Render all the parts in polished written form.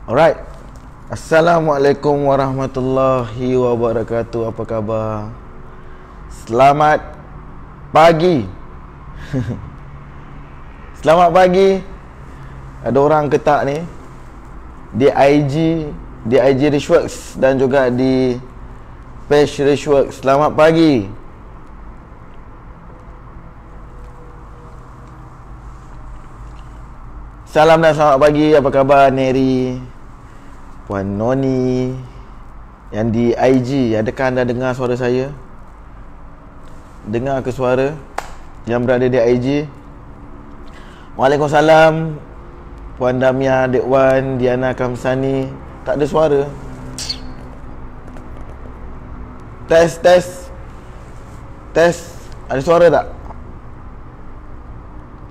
Alright. Assalamualaikum warahmatullahi wabarakatuh. Apa khabar? Selamat pagi. Selamat pagi. Ada orang ke tak ni di IG Richworks dan juga di page Richworks. Selamat pagi. Salam dan selamat pagi. Apa khabar Neri, Puan Noni yang di IG? Adakah anda dengar suara saya? Dengar ke suara yang berada di IG? Waalaikumsalam Puan Damia, Dek Wan, Diana Kamsani. Tak ada suara. Test. Ada suara tak?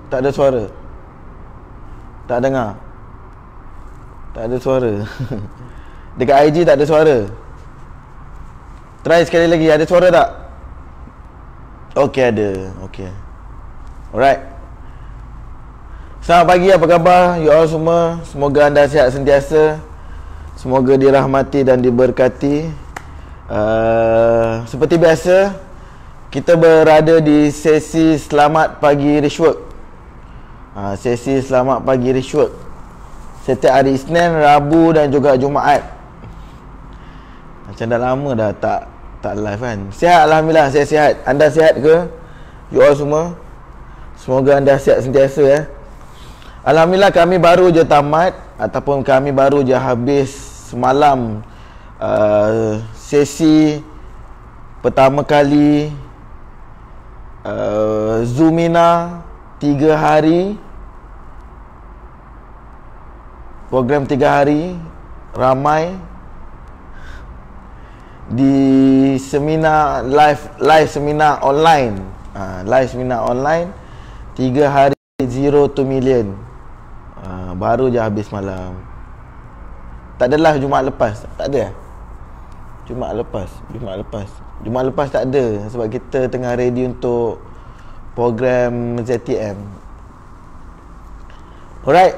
Tak ada suara. Tak dengar. Tak ada suara. Dekat IG tak ada suara. Try sekali lagi. Ada suara tak? Okey, ada. Okey. Alright. Selamat pagi, apa khabar you all semua? Semoga anda sihat sentiasa. Semoga dirahmati dan diberkati. Seperti biasa, kita berada di sesi Selamat Pagi Richwork. Sesi Selamat Pagi Richwork setiap hari Isnin, Rabu dan juga Jumaat. Macam dah lama dah tak live kan. Sihat, Alhamdulillah, saya sihat. Anda sihat ke? You all semua? Semoga anda sihat sentiasa ya. Alhamdulillah, kami baru je tamat ataupun kami baru je habis semalam sesi pertama kali Zoomina 3 hari, program 3 hari, ramai di seminar live seminar online. Live seminar online 3 hari Zero to Million. Baru je habis malam. Tak ada live Jumaat lepas. Tak ada. Jumaat lepas tak ada sebab kita tengah ready untuk program ZTM. Alright.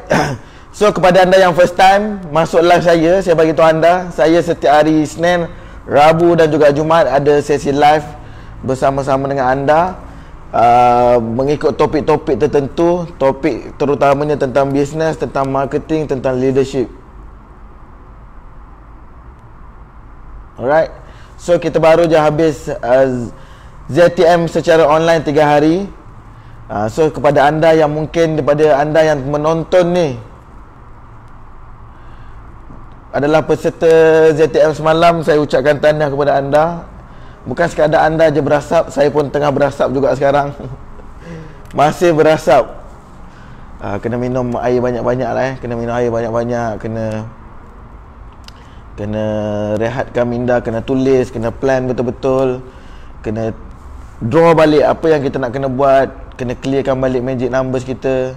So kepada anda yang first time masuk live saya bagi tahu anda, saya setiap hari Isnin, Rabu dan juga Jumaat ada sesi live bersama-sama dengan anda, mengikut topik-topik tertentu, topik terutamanya tentang bisnes, tentang marketing, tentang leadership. Alright. So kita baru je habis ZTM secara online 3 hari. So kepada anda yang mungkin, daripada anda yang menonton ni adalah peserta ZTM semalam, saya ucapkan tahniah kepada anda. Bukan sekadar anda je berasap, saya pun tengah berasap juga sekarang. Masih berasap. Kena minum air banyak-banyak lah kena minum air banyak-banyak, kena rehatkan minda, kena tulis, kena plan betul-betul, kena draw balik apa yang kita nak kena buat, kena clearkan balik magic numbers kita.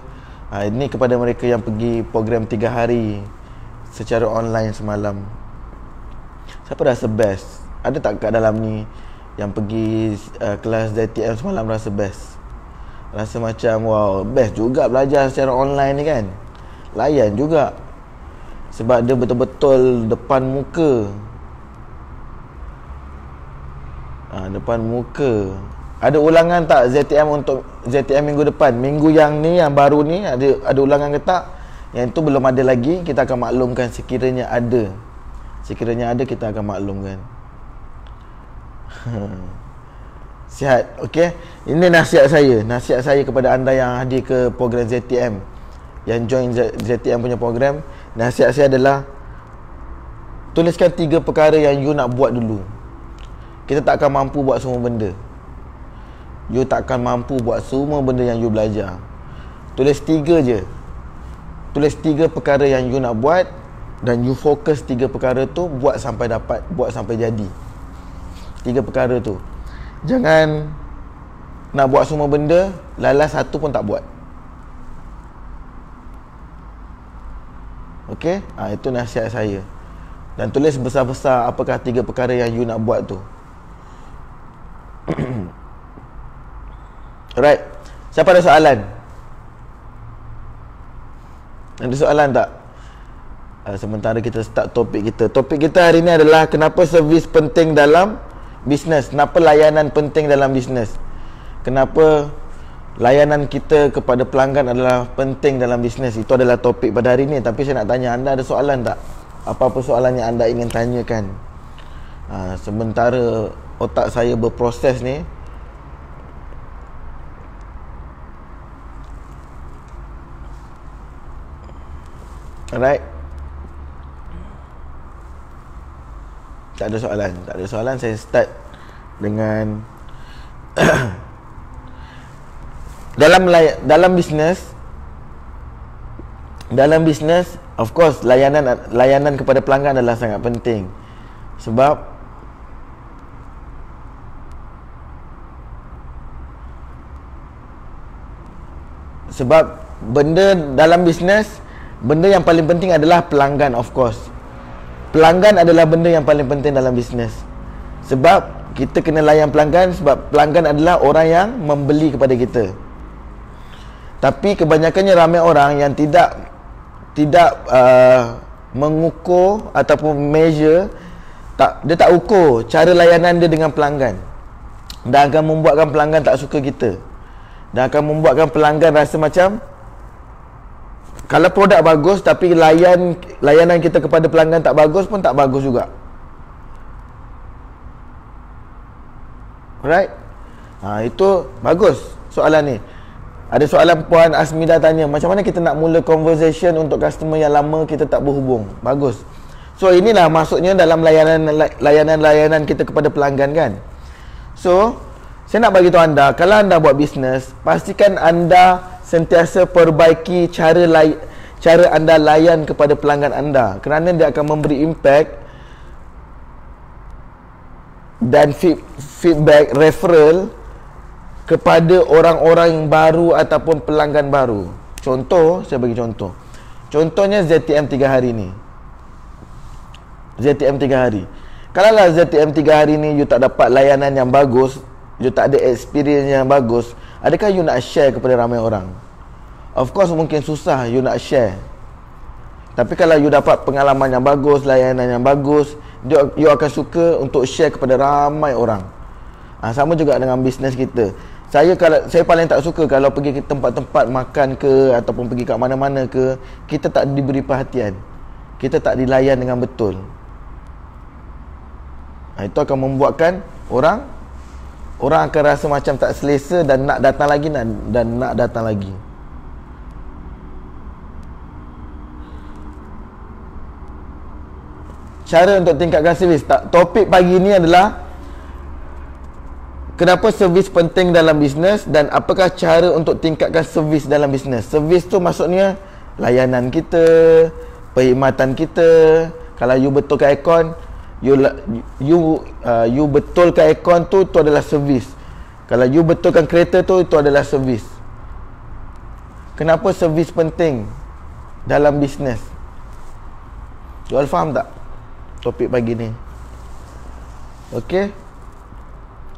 Ini kepada mereka yang pergi program 3 hari secara online semalam. Siapa rasa best? Ada tak kat dalam ni yang pergi kelas ZTM semalam rasa best? Rasa macam wow, best juga belajar secara online ni kan? Layan juga. Sebab dia betul-betul depan muka. Depan muka. Ada ulangan tak ZTM untuk ZTM minggu depan? Minggu yang ni, yang baru ni, ada ulangan ke tak? Yang itu belum ada lagi. Kita akan maklumkan sekiranya ada. Sekiranya ada, kita akan maklumkan. Sihat, okey. Ini nasihat saya kepada anda yang hadir ke program ZTM, yang join ZTM punya program. Nasihat saya adalah tuliskan 3 perkara yang you nak buat dulu. Kita tak akan mampu buat semua benda. You tak akan mampu buat semua benda yang you belajar. Tulis 3 je. Tulis 3 perkara yang you nak buat, dan you fokus 3 perkara tu, buat sampai dapat, buat sampai jadi 3 perkara tu. Jangan nak buat semua benda, lalas satu pun tak buat. Okey? Itu nasihat saya. Dan tulis besar-besar apakah 3 perkara yang you nak buat tu. Alright. Siapa ada soalan? Ada soalan tak? Sementara kita start topik kita. Topik kita hari ni adalah kenapa servis penting dalam bisnes. Kenapa layanan penting dalam bisnes? Kenapa layanan kita kepada pelanggan adalah penting dalam bisnes? Itu adalah topik pada hari ni. Tapi saya nak tanya, anda ada soalan tak? Apa-apa soalan yang anda ingin tanyakan? Sementara otak saya berproses ni. Alright. Tak ada soalan. Tak ada soalan. Saya start dengan dalam bisnes, of course layanan kepada pelanggan adalah sangat penting. Sebab benda dalam bisnes, benda yang paling penting adalah pelanggan, of course. Pelanggan adalah benda yang paling penting dalam bisnes. Sebab kita kena layan pelanggan, sebab pelanggan adalah orang yang membeli kepada kita. Tapi kebanyakannya ramai orang yang tidak mengukur ataupun measure, dia tak ukur cara layanan dia dengan pelanggan, dan akan membuatkan pelanggan tak suka kita, dan akan membuatkan pelanggan rasa macam kalau produk bagus tapi layanan kita kepada pelanggan tak bagus pun tak bagus juga. Right? Itu bagus soalan ni. Ada soalan Puan Asmida tanya, macam mana kita nak mula conversation untuk customer yang lama kita tak berhubung? Bagus. So inilah maksudnya dalam layanan kita kepada pelanggan kan. So saya nak bagi tahu anda, kalau anda buat bisnes, pastikan anda sentiasa perbaiki cara anda layan kepada pelanggan anda, kerana dia akan memberi impact dan feedback referral kepada orang-orang yang baru ataupun pelanggan baru. Contoh, saya bagi contoh. Contohnya ZTM 3 hari ni. ZTM 3 hari. Kalaulah ZTM 3 hari ni you tak dapat layanan yang bagus, you tak ada experience yang bagus, adakah you nak share kepada ramai orang? Of course mungkin susah you nak share. Tapi kalau you dapat pengalaman yang bagus, layanan yang bagus, you akan suka untuk share kepada ramai orang. Sama juga dengan bisnes kita. Saya paling tak suka kalau pergi ke tempat-tempat makan ke ataupun pergi kat mana-mana ke, kita tak diberi perhatian, kita tak dilayan dengan betul. Itu akan membuatkan orang akan rasa macam tak selesa dan nak datang lagi dan nak datang lagi. Cara untuk tingkatkan servis. Topik pagi ni adalah kenapa servis penting dalam bisnes dan apakah cara untuk tingkatkan servis dalam bisnes. Servis tu maksudnya layanan kita, perkhidmatan kita. Kalau you betulkan aircon, you betulkan aircon tu adalah servis. Kalau you betulkan kereta tu, itu adalah servis. Kenapa servis penting dalam bisnes? You all faham tak topik pagi ni? Okey.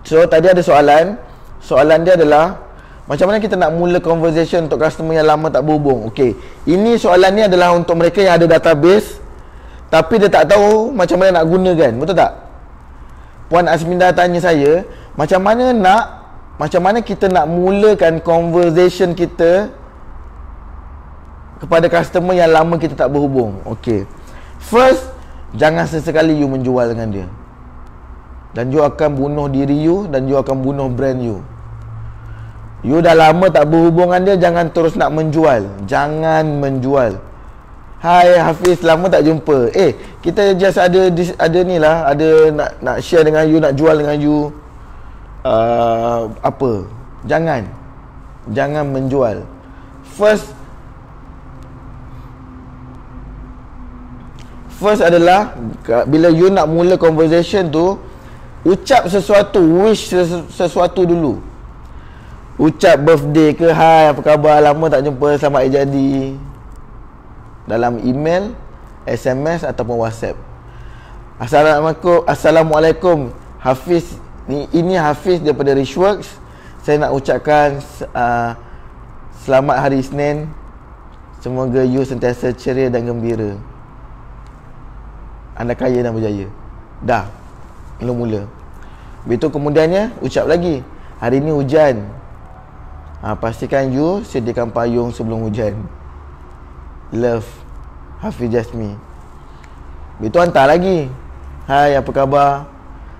So tadi ada soalan. Soalan dia adalah macam mana kita nak mula conversation untuk customer yang lama tak berhubung. Okey. Ini soalan ni adalah untuk mereka yang ada database tapi dia tak tahu macam mana nak gunakan. Betul tak? Puan Asminda tanya saya, macam mana kita nak mulakan conversation kita kepada customer yang lama kita tak berhubung. Okey. First, jangan sesekali you menjual dengan dia, dan you akan bunuh diri you, dan you akan bunuh brand you. You dah lama tak berhubung dengan dia, jangan terus nak menjual. Jangan menjual. Hai Hafiz, lama tak jumpa. Kita just ada ni lah, ada nak share dengan you, nak jual dengan you apa. Jangan menjual. First adalah bila you nak mula conversation tu, ucap sesuatu, wish sesuatu dulu. Ucap birthday ke, hai apa khabar, lama tak jumpa, selamat hari jadi, dalam email, SMS ataupun WhatsApp. Assalamualaikum Hafiz, ini Hafiz daripada Richworks. Saya nak ucapkan selamat hari Isnin. Semoga you sentiasa ceria dan gembira. Anda kaya dan berjaya. Dah, mula-mula. Begitu kemudiannya, ucap lagi, hari ni hujan. Pastikan you sediakan payung sebelum hujan. Love, Hafiz Jasmi. Begitu hantar lagi, hai, apa khabar?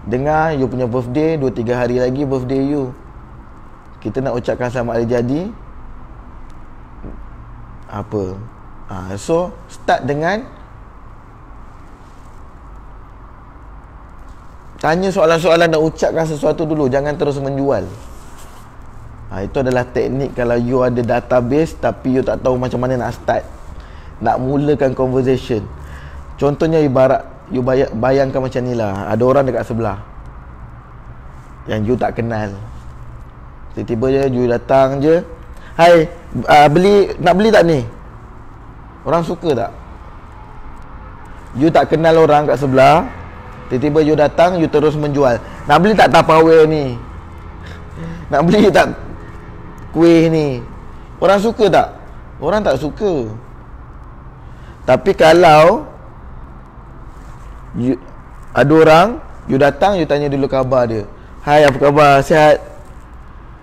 Dengar you punya birthday, 2-3 hari lagi birthday you. Kita nak ucapkan selamat hari jadi. Apa? So start dengan tanya soalan-soalan dan ucapkan sesuatu dulu. Jangan terus menjual. Itu adalah teknik kalau you ada database tapi you tak tahu macam mana nak start, nak mulakan conversation. Contohnya ibarat you bayangkan macam ni lah. Ada orang dekat sebelah yang you tak kenal. Tiba-tiba je you datang je, hai, nak beli tak ni? Orang suka tak? You tak kenal orang kat sebelah, tiba-tiba you datang, you terus menjual. Nak beli tak Tupperware ni? Nak beli tak kuih ni? Orang suka tak? Orang tak suka. Tapi kalau ada orang, you datang, you tanya dulu khabar dia. Hai, apa khabar? Sihat?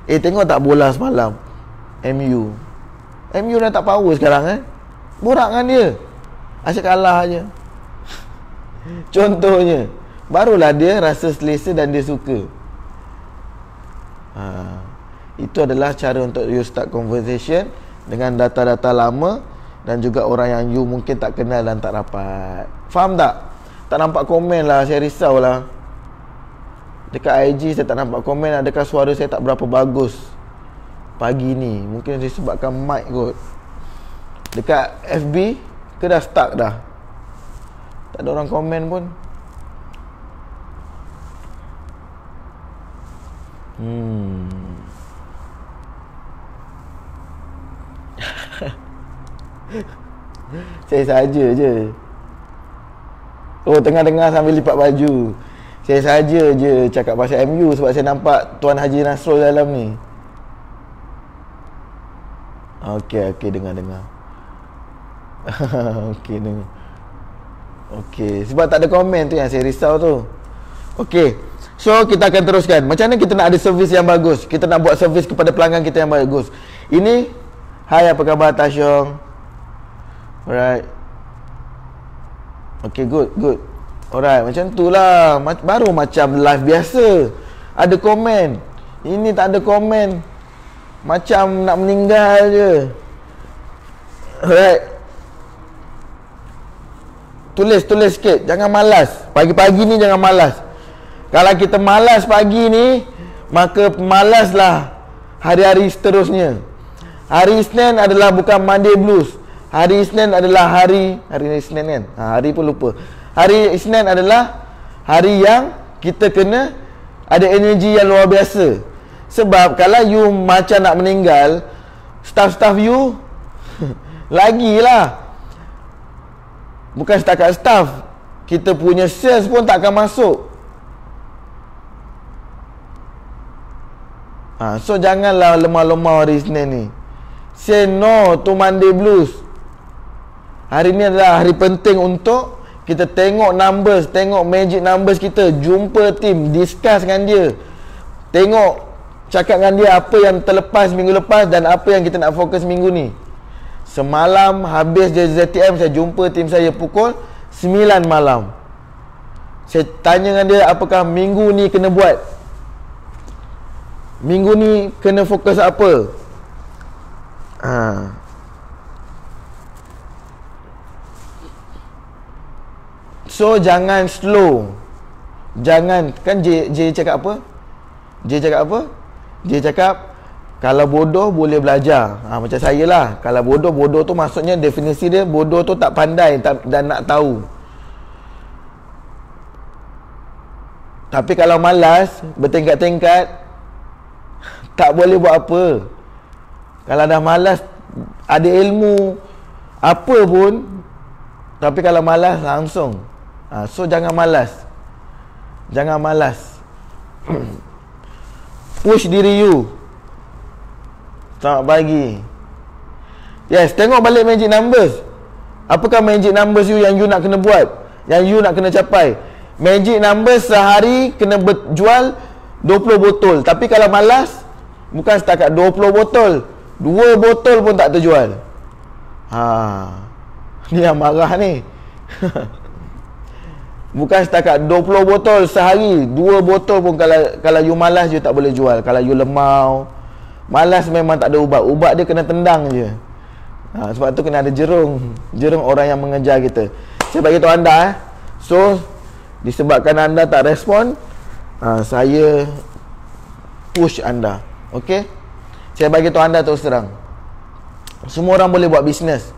Tengok tak bola semalam? MU dah tak power sekarang borak dengan dia, asyik kalah je. Contohnya, barulah dia rasa selesa dan dia suka. Itu adalah cara untuk you start conversation dengan data-data lama dan juga orang yang you mungkin tak kenal dan tak rapat. Faham tak? Tak nampak komen lah, saya risau lah. Dekat IG saya tak nampak komen. Adakah suara saya tak berapa bagus pagi ni? Mungkin disebabkan mic kot. Dekat FB ke dah stuck dah? Tak ada orang komen pun. Saya saja je. Oh, tengah dengar sambil lipat baju. Saya saja je cakap pasal MU sebab saya nampak Tuan Haji Nasrul dalam ni. Okey, dengar. Okey, dengar. Okey, sebab tak ada komen tu yang saya risau tu. Okey, so kita akan teruskan. Macam mana kita nak ada servis yang bagus? Kita nak buat servis kepada pelanggan kita yang bagus. Ini, hai, apa khabar Tasyong? Alright. Okey, good. Alright, macam tu lah. Baru macam live biasa ada komen. Ini tak ada komen, macam nak meninggal je. Alright, tulis sikit. Jangan malas. Pagi-pagi ni jangan malas. Kalau kita malas pagi ni, maka malaslah hari-hari seterusnya. Hari Isnin adalah bukan Monday Blues. Hari Isnin adalah hari Isnin kan? Hari pun lupa. Hari Isnin adalah hari yang kita kena ada energi yang luar biasa. Sebab kalau you macam nak meninggal, staff-staff you lagilah. Bukan setakat staff, kita punya sales pun tak akan masuk. So janganlah lemah-lemah hari Isnin ni. Say no to Monday Blues. Hari ni adalah hari penting untuk kita tengok numbers, tengok magic numbers kita, jumpa tim, discuss dengan dia, tengok, cakap dengan dia apa yang terlepas minggu lepas dan apa yang kita nak fokus minggu ni. Semalam habis je ZTM, saya jumpa tim saya pukul 9 malam. Saya tanya dengan dia apakah minggu ni kena buat, minggu ni kena fokus apa. So jangan slow. Jangan, kan J cakap apa? J cakap kalau bodoh boleh belajar. Macam saya lah. Kalau bodoh tu maksudnya definisi dia, bodoh tu tak pandai dan nak tahu. Tapi kalau malas, bertingkat-tingkat, tak boleh buat apa. Kalau dah malas, ada ilmu apa pun, tapi kalau malas langsung. So jangan malas. Jangan malas. Push diri you. Selamat pagi. Yes, tengok balik magic numbers. Apakah magic numbers yang you nak kena buat, yang you nak kena capai? Magic numbers sehari kena jual 20 botol. Tapi kalau malas, bukan setakat 20 botol, 2 botol pun tak terjual. Ni yang marah ni. Bukan setakat 20 botol sehari, 2 botol pun kalau you malas, you tak boleh jual. Kalau you lemau, malas memang tak ada ubat. Ubat dia kena tendang je. Sebab tu kena ada jerung orang yang mengejar kita. Saya bagi tahu anda So disebabkan anda tak respon, saya push anda. Okey, saya bagi tahu anda terus terang, semua orang boleh buat bisnes.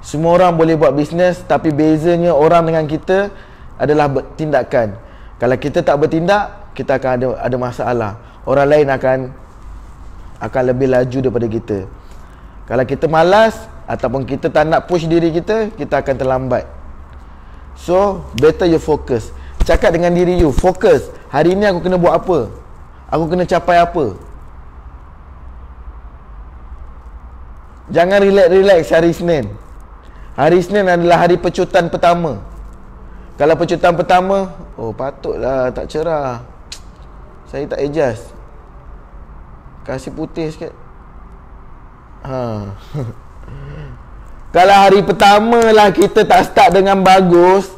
Semua orang boleh buat bisnes, tapi bezanya orang dengan kita adalah tindakan. Kalau kita tak bertindak, kita akan ada masalah. Orang lain akan lebih laju daripada kita. Kalau kita malas ataupun kita tak nak push diri kita, kita akan terlambat. So, better you focus. Cakap dengan diri you, fokus. Hari ni aku kena buat apa? Aku kena capai apa? Jangan relax hari Isnin. Hari Isnin adalah hari pecutan pertama. Kalau pecutan pertama, patutlah tak cerah. Saya tak adjust. Kasih putih sikit. Kalau hari pertama lah kita tak start dengan bagus,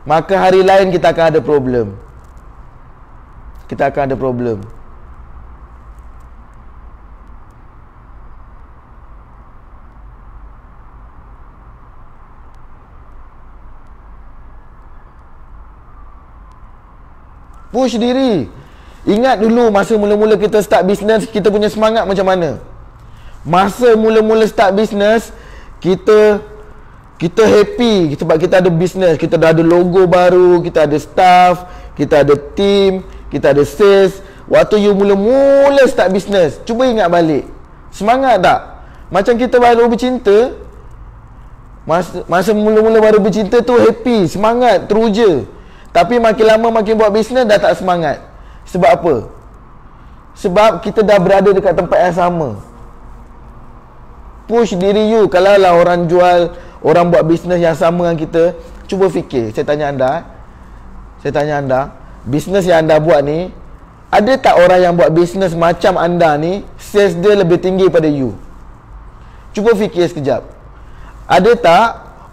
maka hari lain kita akan ada problem. Kita akan ada problem. Push diri. Ingat dulu masa mula-mula kita start business, kita punya semangat macam mana? Masa mula-mula start business, kita happy sebab kita ada business, kita dah ada logo baru, kita ada staff, kita ada team, kita ada sales. Waktu you mula-mula start business, cuba ingat balik, semangat tak? Macam kita baru bercinta, masa mula-mula baru bercinta tu happy, semangat, teruja. Tapi makin lama makin buat business dah tak semangat. Sebab apa? Sebab kita dah berada dekat tempat yang sama. Push diri you. Kalau lah orang jual, orang buat bisnes yang sama dengan kita, cuba fikir. Saya tanya anda, bisnes yang anda buat ni, ada tak orang yang buat bisnes macam anda ni, sales dia lebih tinggi pada you? Cuba fikir sekejap. Ada tak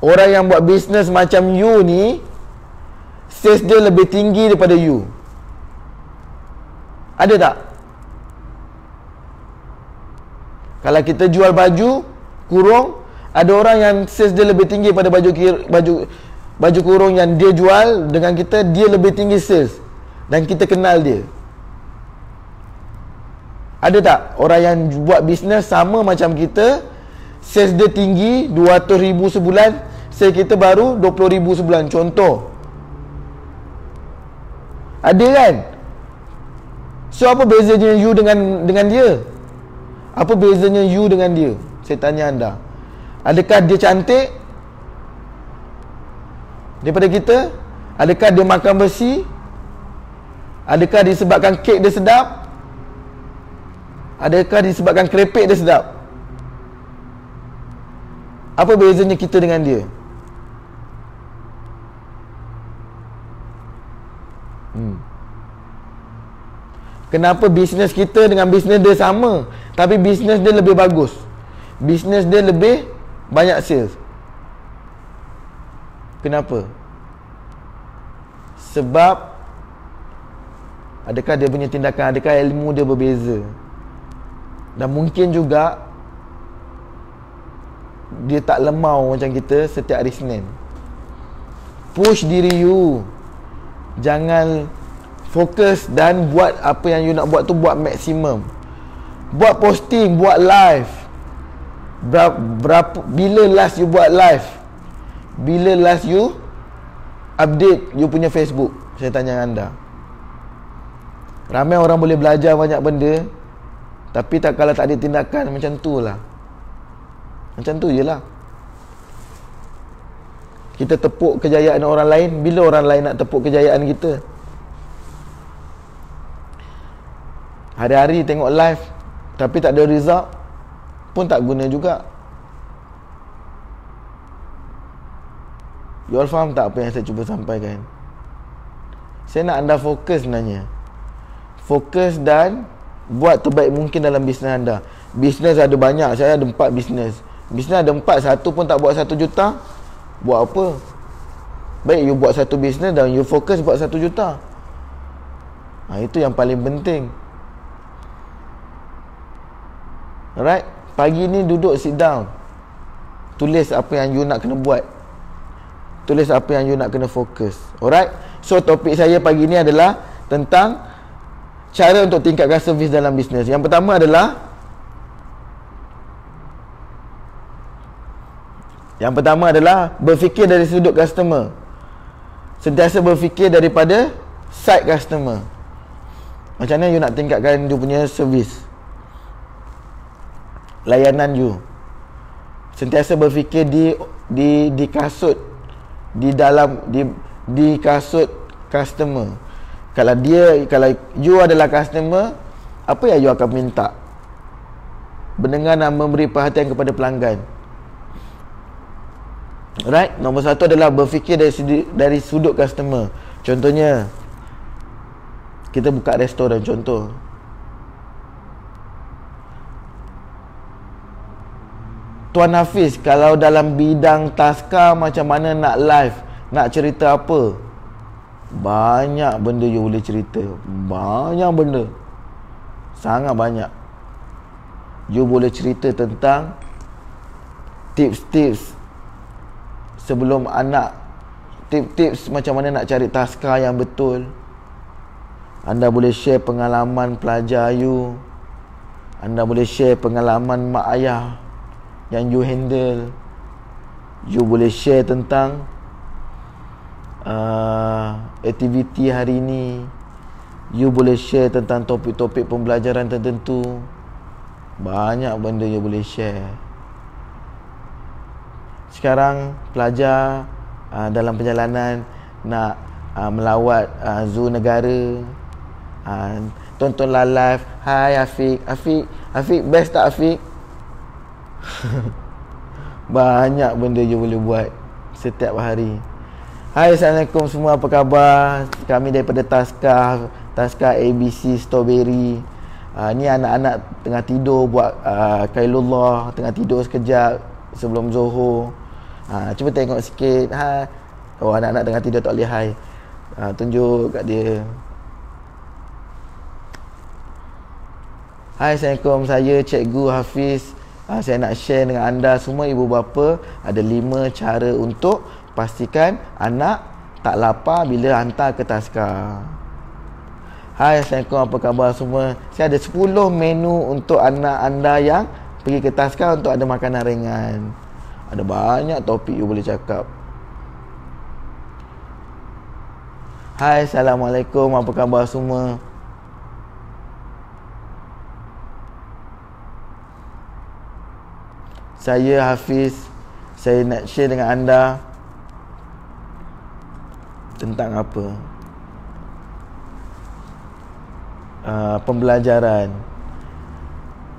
orang yang buat bisnes macam you ni, sales dia lebih tinggi daripada you? Ada tak? Kalau kita jual baju kurung, ada orang yang sales dia lebih tinggi pada baju kurung yang dia jual dengan kita, dia lebih tinggi sales dan kita kenal dia. Ada tak orang yang buat bisnes sama macam kita, sales dia tinggi 200,000 sebulan, sales kita baru 20,000 sebulan, contoh? Ada kan? So apa bezanya you dengan dia? Apa bezanya you dengan dia? Saya tanya anda. Adakah dia cantik daripada kita? Adakah dia makan besi? Adakah disebabkan kek dia sedap? Adakah disebabkan kerepek dia sedap? Apa bezanya kita dengan dia? Kenapa bisnes kita dengan bisnes dia sama, tapi bisnes dia lebih bagus, bisnes dia lebih banyak sales? Kenapa? Sebab adakah dia punya tindakan, adakah ilmu dia berbeza? Dan mungkin juga dia tak lemau macam kita setiap hari Isnin. Push diri you. Jangan fokus dan buat apa yang you nak buat tu, buat maksimum. Buat posting, buat live. Bila last you buat live? Bila last you update you punya Facebook? Saya tanya anda. Ramai orang boleh belajar banyak benda, tapi kalau tak ada tindakan, macam tu lah. Macam tu je lah. Kita tepuk kejayaan orang lain. Bila orang lain nak tepuk kejayaan kita? Hari-hari tengok live, tapi tak ada result pun tak guna juga. You all faham tak apa yang saya cuba sampaikan? Saya nak anda fokus sebenarnya. Fokus dan buat terbaik mungkin dalam bisnes anda. Bisnes ada banyak. Saya ada 4 bisnes. Bisnes ada 4, satu pun tak buat 1 juta. Buat apa? Baik you buat satu bisnes dan you fokus buat 1 juta. Itu yang paling penting. Alright. Pagi ni duduk sit down. Tulis apa yang you nak kena buat. Tulis apa yang you nak kena fokus. Alright. So topik saya pagi ni adalah tentang cara untuk tingkatkan servis dalam bisnes. Yang pertama adalah berfikir dari sudut customer. Sentiasa berfikir daripada side customer. Macam mana you nak tingkatkan you punya servis, layanan you. Sentiasa berfikir di kasut, di dalam di kasut customer. Kalau you adalah customer, apa yang you akan minta? Mendengar dan memberi perhatian kepada pelanggan. Right? Nombor 1 adalah berfikir dari sudut customer. Contohnya, kita buka restoran contoh. Tuan Hafiz, kalau dalam bidang taska macam mana nak live, nak cerita apa? Banyak benda you boleh cerita. Banyak benda. Sangat banyak. You boleh cerita tentang tips-tips sebelum anak, tips-tips macam mana nak cari taska yang betul. Anda boleh share pengalaman pelajar you. Anda boleh share pengalaman mak ayah yang you handle. You boleh share tentang aktiviti hari ini. You boleh share tentang topik-topik pembelajaran tertentu. Banyak benda you boleh share. Sekarang pelajar dalam perjalanan nak melawat zoo negara, tontonlah live. Hai Afiq best tak Afiq? Banyak benda you boleh buat setiap hari. Hai, Assalamualaikum semua, apa khabar? Kami daripada Taska ABC Strawberry. Ni anak-anak tengah tidur buat Kailullah, tengah tidur sekejap sebelum Zohor. Cuba tengok sikit. Oh, anak-anak tengah tidur tak boleh hai. Tunjuk kat dia. Hai, Assalamualaikum. Saya Cikgu Hafiz. Saya nak share dengan anda semua ibu bapa ada 5 cara untuk pastikan anak tak lapar bila hantar ke taska. Hai, Assalamualaikum, apa khabar semua? Saya ada 10 menu untuk anak anda yang pergi ke taska untuk ada makanan ringan. Ada banyak topik you boleh cakap. Hai, Assalamualaikum, apa khabar semua? Saya Hafiz. Saya nak share dengan anda tentang apa? Pembelajaran.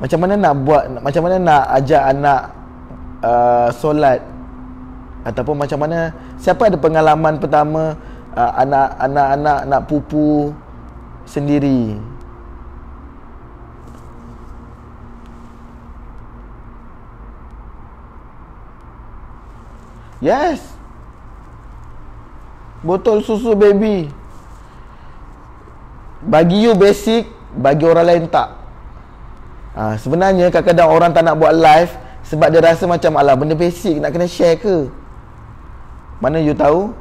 Macam mana nak ajak anak solat, ataupun macam mana, siapa ada pengalaman pertama anak-anak nak pupu sendiri? Yes. Botol susu baby. Bagi you basic, bagi orang lain tak. Sebenarnya kadang-kadang orang tak nak buat live sebab dia rasa macam alah benda basic nak kena share ke. Mana you tahu?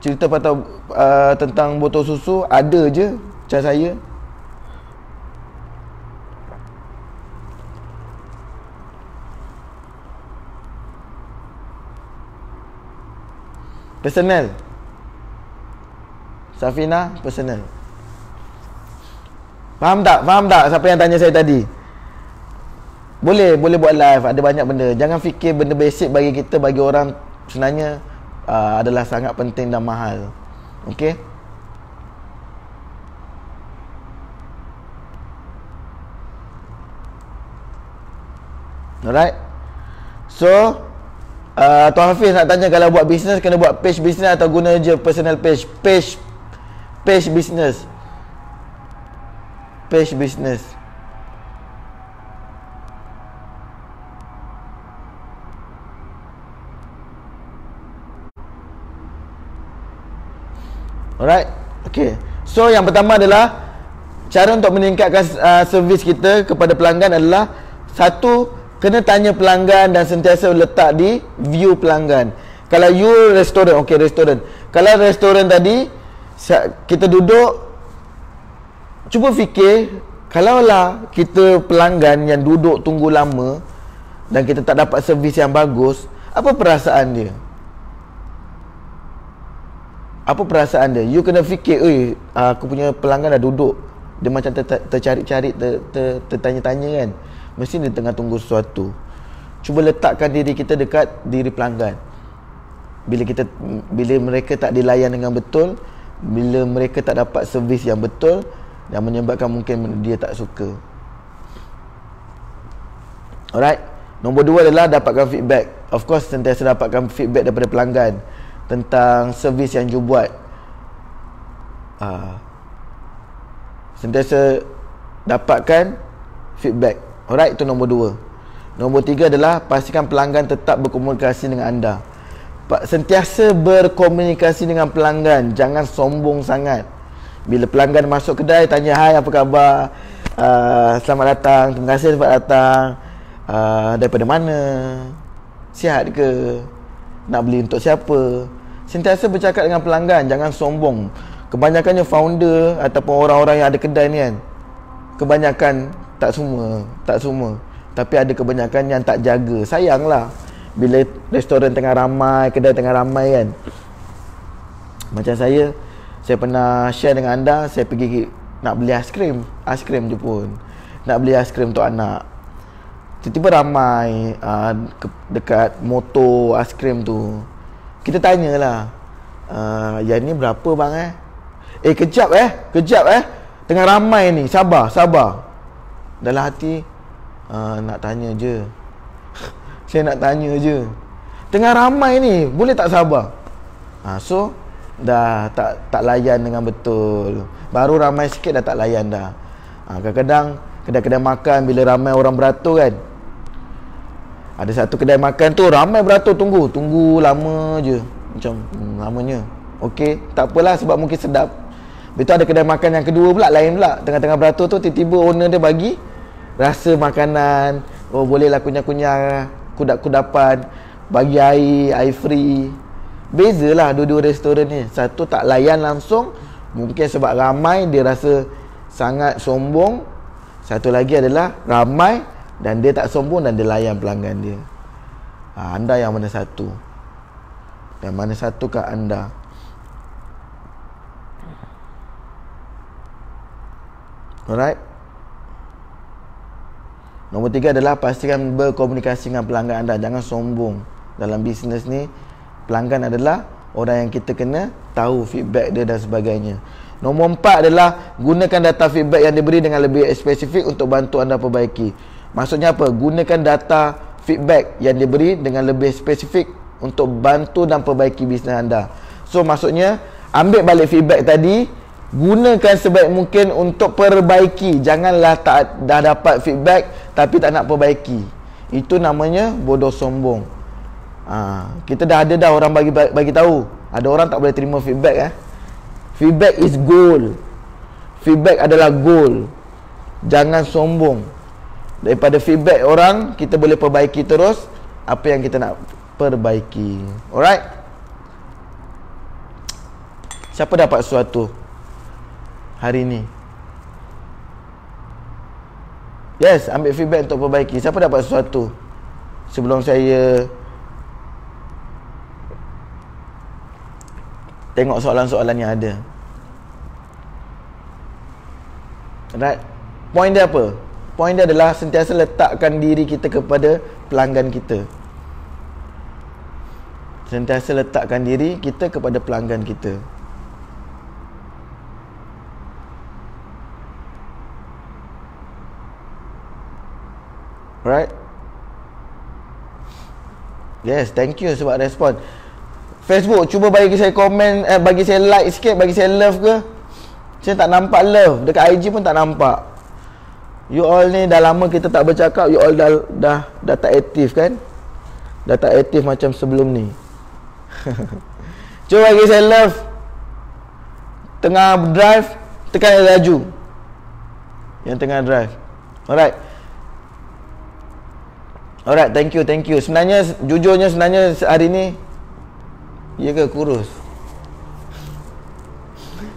Cerita pasal tentang botol susu ada je macam saya. Personal. Safina, personal. Faham tak? Siapa yang tanya saya tadi? Boleh buat live. Ada banyak benda. Jangan fikir benda basic bagi kita, bagi orang sebenarnya adalah sangat penting dan mahal. Okey? Alright. So Tuan Hafiz nak tanya, kalau buat bisnes kena buat page bisnes atau guna je personal page? Page bisnes. Page bisnes. Alright. Okay. So yang pertama adalah cara untuk meningkatkan servis kita kepada pelanggan adalah, satu, kena tanya pelanggan dan sentiasa letak di view pelanggan. Kalau you restoran, okay, restoran. Kalau restoran tadi kita duduk, cuba fikir, kalaulah kita pelanggan yang duduk tunggu lama dan kita tak dapat servis yang bagus, apa perasaan dia? Apa perasaan dia? You kena fikir, aku punya pelanggan dah duduk, dia macam tercari-cari, tertanya-tanya kan. Mesti dia tengah tunggu sesuatu. Cuba letakkan diri kita dekat diri pelanggan. Bila mereka tak dilayan dengan betul, bila mereka tak dapat servis yang betul, yang menyebabkan mungkin dia tak suka. Alright. Nombor 2 adalah dapatkan feedback. Of course, sentiasa dapatkan feedback daripada pelanggan tentang servis yang you buat. Sentiasa dapatkan feedback. Alright, itu nombor 2. Nombor 3 adalah pastikan pelanggan tetap berkomunikasi dengan anda. Sentiasa berkomunikasi dengan pelanggan. Jangan sombong sangat. Bila pelanggan masuk kedai, tanya, hai, apa khabar, selamat datang, terima kasih sebab datang, daripada mana, sihat ke, nak beli untuk siapa. Sentiasa bercakap dengan pelanggan. Jangan sombong. Kebanyakannya founder ataupun orang-orang yang ada kedai ni kan, kebanyakan, tak semua, tapi ada kebanyakan yang tak jaga. Sayanglah bila restoran tengah ramai, kedai tengah ramai kan. Macam saya pernah share dengan anda, saya pergi nak beli aiskrim je pun, nak beli aiskrim untuk anak. Tiba-tiba ramai dekat motor aiskrim tu. Kita tanyalah, yang ni berapa bang kejap tengah ramai ni, sabar. Dalam hati, nak tanya je. Saya nak tanya je, tengah ramai ni, boleh tak sabar? So dah tak layan dengan betul. Baru ramai sikit dah tak layan dah. Kadang-kadang kedai-kedai makan bila ramai orang beratur kan, ada satu kedai makan tu ramai beratur, tunggu lama je. Macam lamanya. Okey, tak apalah sebab mungkin sedap. Betul, ada kedai makan yang kedua pula, lain pula. Tengah-tengah beratur tu, tiba-tiba owner dia bagi rasa makanan. Oh, bolehlah kunyah-kunyah, kudapan, bagi air free. Bezalah dua-dua restoran ni. Satu tak layan langsung, mungkin sebab ramai dia rasa sangat sombong. Satu lagi adalah ramai dan dia tak sombong dan dia layan pelanggan dia. Anda yang mana satu? Yang mana satu kat anda? Alright. Nombor 3 adalah pastikan berkomunikasi dengan pelanggan anda. Jangan sombong. Dalam bisnes ni, pelanggan adalah orang yang kita kena tahu feedback dia dan sebagainya. Nombor 4 adalah gunakan data feedback yang diberi dengan lebih spesifik untuk bantu anda perbaiki. Maksudnya apa? Gunakan data feedback yang diberi dengan lebih spesifik untuk bantu dan perbaiki bisnes anda. So maksudnya, ambil balik feedback tadi, gunakan sebaik mungkin untuk perbaiki. Janganlah dah dapat feedback tapi tak nak perbaiki. Itu namanya bodoh sombong. Kita dah ada orang bagi tahu. Ada orang tak boleh terima feedback. Feedback is gold. Feedback adalah gold. Jangan sombong. Daripada feedback orang, kita boleh perbaiki terus apa yang kita nak perbaiki. Alright. Siapa dapat sesuatu hari ni? Yes, ambil feedback untuk perbaiki. Siapa dapat sesuatu sebelum saya tengok soalan-soalan yang ada? Right. Point dia apa? Point dia adalah sentiasa letakkan diri kita kepada pelanggan kita. Sentiasa letakkan diri kita kepada pelanggan kita. Right? Yes, thank you sebab respon. Facebook, cuba bagi saya komen, bagi saya like sikit, bagi saya love ke. Saya tak nampak love. Dekat IG pun tak nampak. You all ni dah lama kita tak bercakap, you all dah tak aktif kan? Dah tak aktif macam sebelum ni. Cuba bagi saya love. Tengah drive, tekan laju. Yang tengah drive. Alright, thank you. Sebenarnya, jujurnya sebenarnya hari ni, ya ke kurus?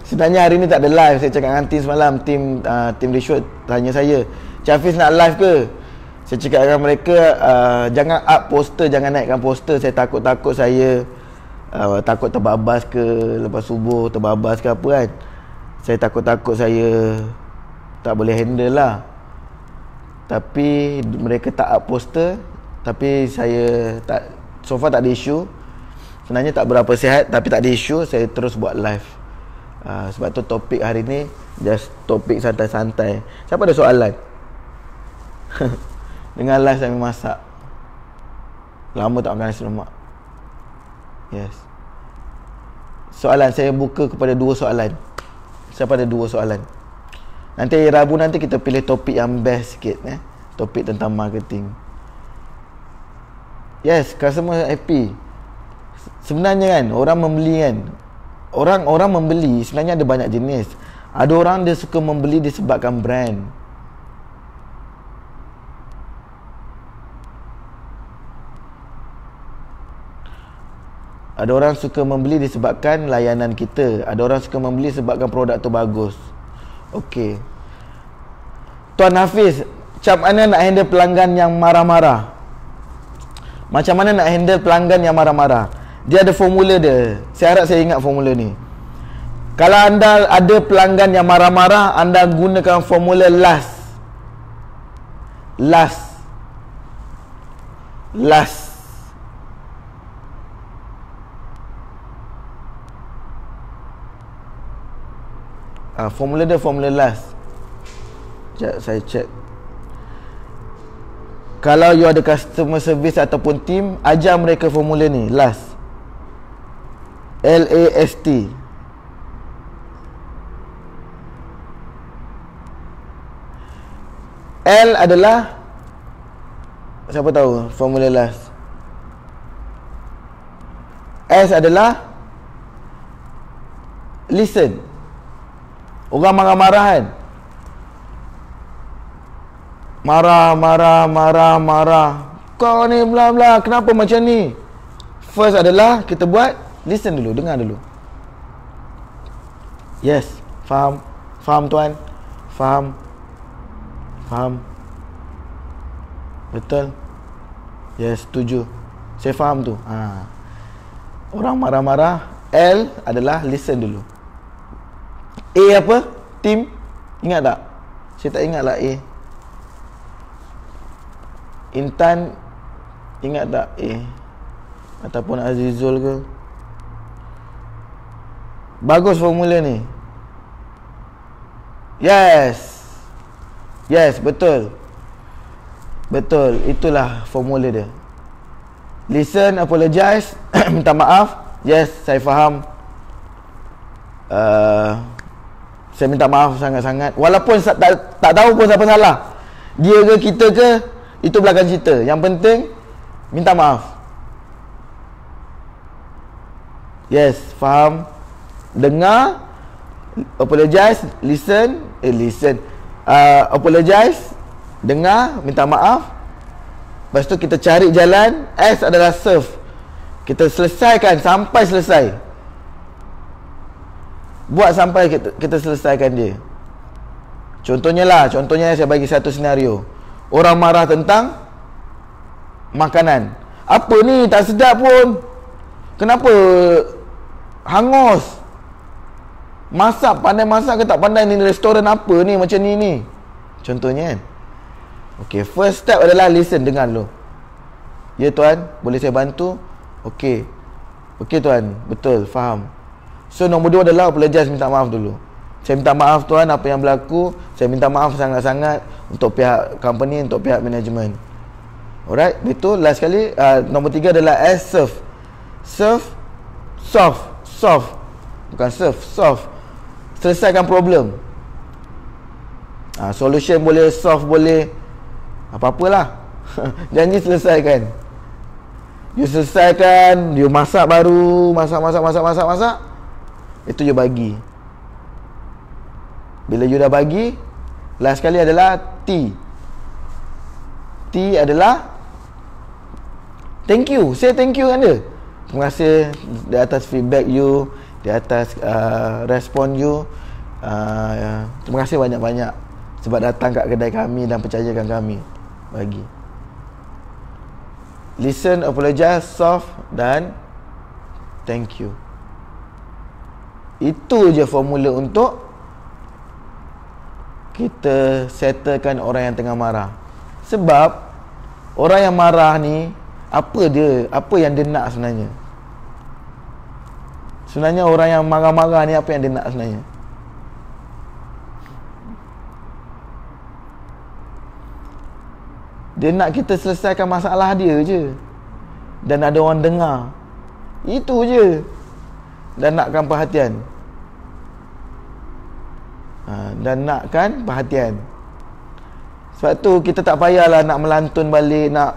Sebenarnya hari ni tak ada live. Saya cakap dengan tim semalam, tim reshoot tanya saya, Hafiz nak live ke? Saya cakap dengan mereka, jangan up poster, jangan naikkan poster. Saya takut saya takut terbabas ke, lepas subuh terbabas ke apa kan. Saya takut saya tak boleh handle lah. Tapi mereka tak up poster. Tapi saya tak, so far tak ada isu. Sebenarnya tak berapa sihat, tapi tak ada isu. Saya terus buat live. Sebab tu topik hari ni just topik santai-santai. Siapa ada soalan? Dengan live sambil masak. Lama tak makan nasi lemak. Yes. Soalan, saya buka kepada 2 soalan. Siapa ada 2 soalan? Nanti Rabu nanti kita pilih topik yang best sikit, topik tentang marketing. Yes, customer happy. Sebenarnya kan, orang membeli kan, Orang membeli sebenarnya ada banyak jenis. Ada orang dia suka membeli disebabkan brand. Ada orang suka membeli disebabkan layanan kita. Ada orang suka membeli sebabkan produk tu bagus. Okey. Tuan Hafiz, macam mana nak handle pelanggan yang marah-marah? Macam mana nak handle pelanggan yang marah-marah? Dia ada formula dia. Saya harap saya ingat formula ni. Kalau anda ada pelanggan yang marah-marah, anda gunakan formula last. Formula dia formula last. Sekejap saya check. Kalau you ada customer service ataupun team, ajar mereka formula ni, last. LAST. L adalah, siapa tahu formula last? S adalah listen. Orang marah-marah kan, marah. Kau ni bla bla, kenapa macam ni? First adalah kita buat listen dulu, dengar dulu. Yes, faham tuan? Faham. Betul? Yes, setuju. Saya faham tu. Orang marah-marah, L adalah listen dulu. A apa? Team. Ingat tak? Saya tak ingat lah A. Intan, ingat tak A? Ataupun Azizul ke? Bagus formula ni. Yes, betul. Itulah formula dia. Listen, apologize, minta maaf. Yes, saya faham. Saya minta maaf sangat-sangat. Walaupun tak tahu pun siapa salah, dia ke kita ke, itu belakang cerita. Yang penting minta maaf. Yes, faham. Dengar, apologize, listen, apologize, dengar, minta maaf. Lepas tu kita cari jalan. S adalah serve. Kita selesaikan sampai selesai. Buat sampai kita selesaikan dia. Contohnya saya bagi satu senario. Orang marah tentang makanan. Apa ni, tak sedap pun. Kenapa hangus? Pandai masak ke tak pandai? Ni restoran apa ni macam ni? Contohnya kan. Okay, first step adalah listen, dengar dulu. Ya tuan, boleh saya bantu? Okay tuan, betul, faham. So nombor 2 adalah apologize, minta maaf dulu. Saya minta maaf tuan apa yang berlaku. Saya minta maaf sangat-sangat untuk pihak company, untuk pihak management. Alright, betul. Last sekali, nombor 3 adalah S, serve. Serve, solve. Bukan serve, solve. Selesaikan problem. Solution boleh, solve boleh, apa-apalah. Janji selesaikan. You selesaikan, you masak baru, masak. Itu you bagi. Bila you dah bagi, last sekali adalah T. T adalah thank you. Say thank you kan dia. Terima kasih di atas feedback you, di atas respon you. Terima kasih banyak-banyak sebab datang kat kedai kami dan percayakan kami. Bagi. Listen, apologize, solve dan thank you. Itu je formula untuk kita settlekan orang yang tengah marah. Sebab orang yang marah ni, apa yang dia nak sebenarnya? Sebenarnya orang yang marah-marah ni apa yang dia nak sebenarnya? Dia nak kita selesaikan masalah dia je, dan ada orang dengar. Itu je. Dan nakkan perhatian. Dan nakkan perhatian. Sebab tu kita tak payahlah nak melantun balik, nak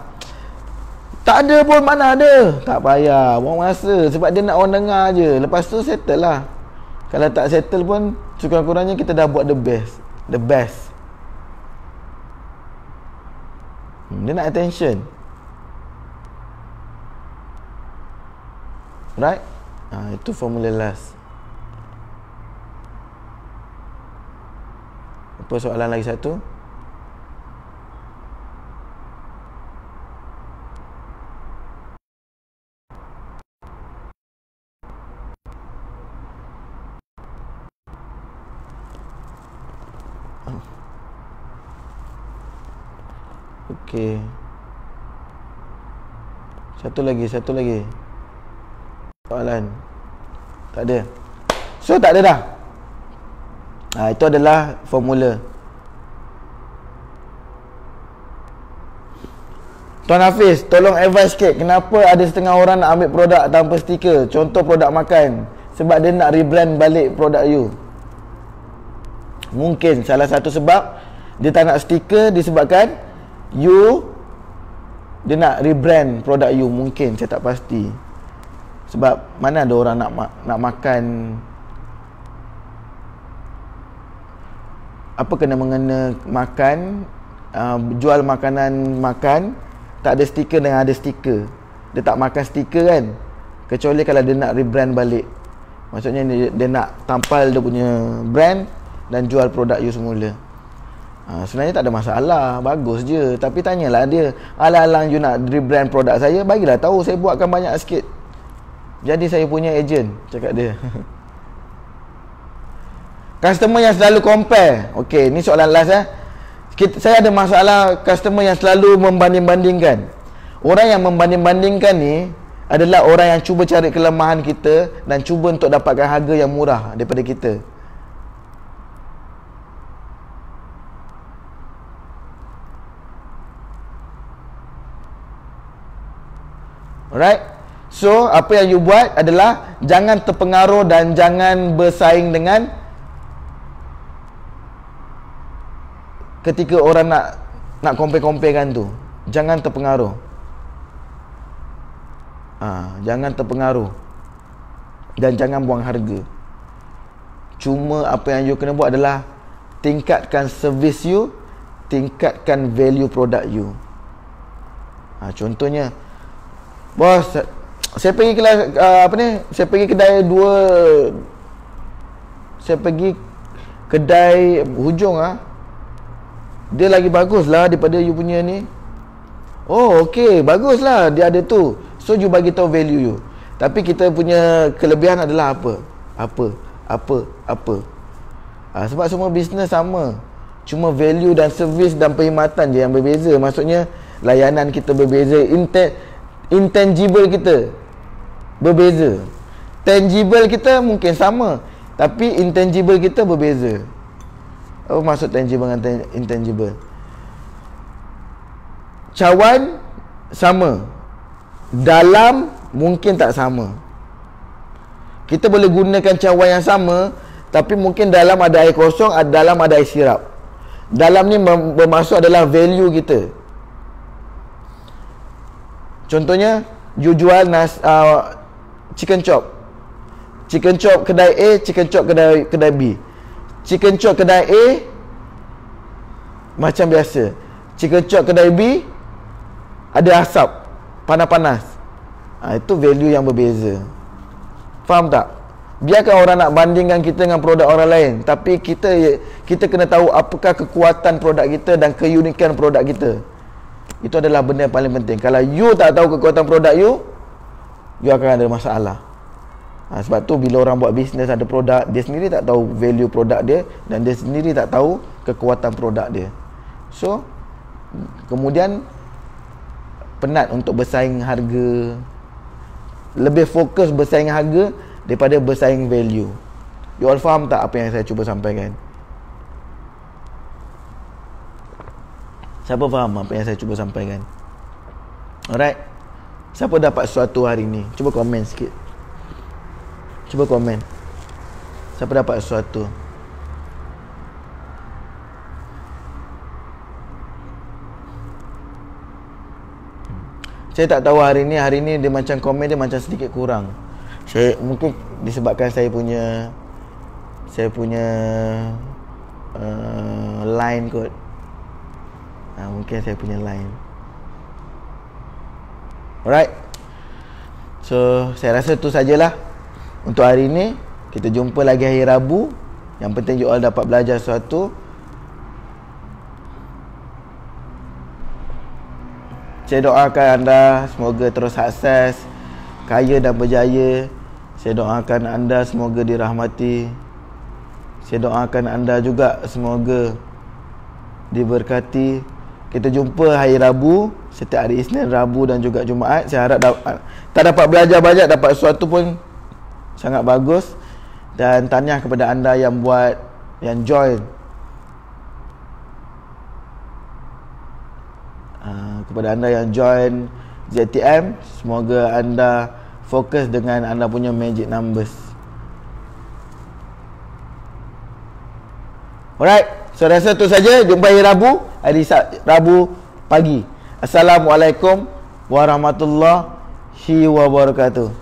tak ada pun, mana ada. Tak payah, buang masa. Sebab dia nak orang dengar je. Lepas tu settle lah. Kalau tak settle pun, sekurang-kurangnya kita dah buat the best. Dia nak attention. Right? Itu formula last. Apa soalan lagi satu? Okey. Satu lagi. Soalan. Tak ada. So tak ada dah. Itu adalah formula. Tuan Hafiz, tolong advice sikit. Kenapa ada setengah orang nak ambil produk tanpa stiker? Contoh produk makan. Sebab dia nak rebrand balik produk you. Mungkin salah satu sebab dia tak nak stiker disebabkan dia nak rebrand produk you. Mungkin, saya tak pasti. Sebab mana ada orang nak makan, apa kena-mengena makan, jual makanan makan tak ada stiker dengan ada stiker. Dia tak makan stiker kan, kecuali kalau dia nak rebrand balik. Maksudnya dia nak tampal dia punya brand dan jual produk you semula. Sebenarnya tak ada masalah, bagus je. Tapi tanyalah dia, alang-alang you nak rebrand produk saya, bagilah tahu, saya buatkan banyak sikit. Jadi saya punya agent, cakap dia. Customer yang selalu compare. Okey, ni soalan last saya ada masalah customer yang selalu membanding-bandingkan. Orang yang membanding-bandingkan ni adalah orang yang cuba cari kelemahan kita dan cuba untuk dapatkan harga yang murah daripada kita. Alright. So, apa yang you buat adalah jangan terpengaruh dan jangan bersaing dengan ketika orang nak compare-comparekan tu. Jangan terpengaruh. Jangan terpengaruh. Dan jangan buang harga. Cuma apa yang you kena buat adalah tingkatkan service you, tingkatkan value produk you. Contohnya, bos, saya pergi kelas saya pergi kedai saya pergi kedai hujung dia lagi bagus lah daripada you punya ni. Oh, okey, bagus lah dia ada tu. So you bagi tahu value you. Tapi kita punya kelebihan adalah apa. Sebab semua bisnes sama. Cuma value dan servis dan perkhidmatan je yang berbeza. Maksudnya layanan kita berbeza, intangible kita berbeza. Tangible kita mungkin sama, tapi intangible kita berbeza. Apa maksud tangible dengan intangible? Cawan sama. Dalam mungkin tak sama. Kita boleh gunakan cawan yang sama, tapi mungkin dalam ada air kosong, dalam ada air sirap. Dalam ni bermaksud adalah value kita. Contohnya, you jual chicken chop. Chicken chop kedai A, chicken chop kedai B. Chicken chop kedai A macam biasa. Chicken chop kedai B ada asap, panas-panas. Itu value yang berbeza. Faham tak? Biarkan orang nak bandingkan kita dengan produk orang lain, tapi kita kena tahu apakah kekuatan produk kita dan keunikan produk kita. Itu adalah benda yang paling penting. Kalau you tak tahu kekuatan produk you akan ada masalah. Sebab tu bila orang buat bisnes ada produk, dia sendiri tak tahu value produk dia, dan dia sendiri tak tahu kekuatan produk dia. So kemudian penat untuk bersaing harga, lebih fokus bersaing harga daripada bersaing value. You all faham tak apa yang saya cuba sampaikan? Siapa faham apa yang saya cuba sampaikan? Alright. Siapa dapat sesuatu hari ni? Cuba komen sikit. Cuba komen. Siapa dapat sesuatu? Saya tak tahu hari ni dia macam komen dia macam sedikit kurang. Saya mungkin disebabkan saya punya line kot. Mungkin saya punya line. Alright. So saya rasa tu sajalah untuk hari ni. Kita jumpa lagi hari Rabu. Yang penting you all dapat belajar sesuatu. Saya doakan anda semoga terus sukses, kaya dan berjaya. Saya doakan anda semoga dirahmati. Saya doakan anda juga semoga diberkati. Kita jumpa hari Rabu, setiap hari Isnin, Rabu dan juga Jumaat. Saya harap tak dapat belajar banyak, dapat sesuatu pun sangat bagus. Dan tahniah kepada anda yang join. Kepada anda yang join ZTM, semoga anda fokus dengan anda punya magic numbers. Alright, so rasa tu saja. Jumpa hari Rabu pagi. Assalamualaikum warahmatullahi wabarakatuh.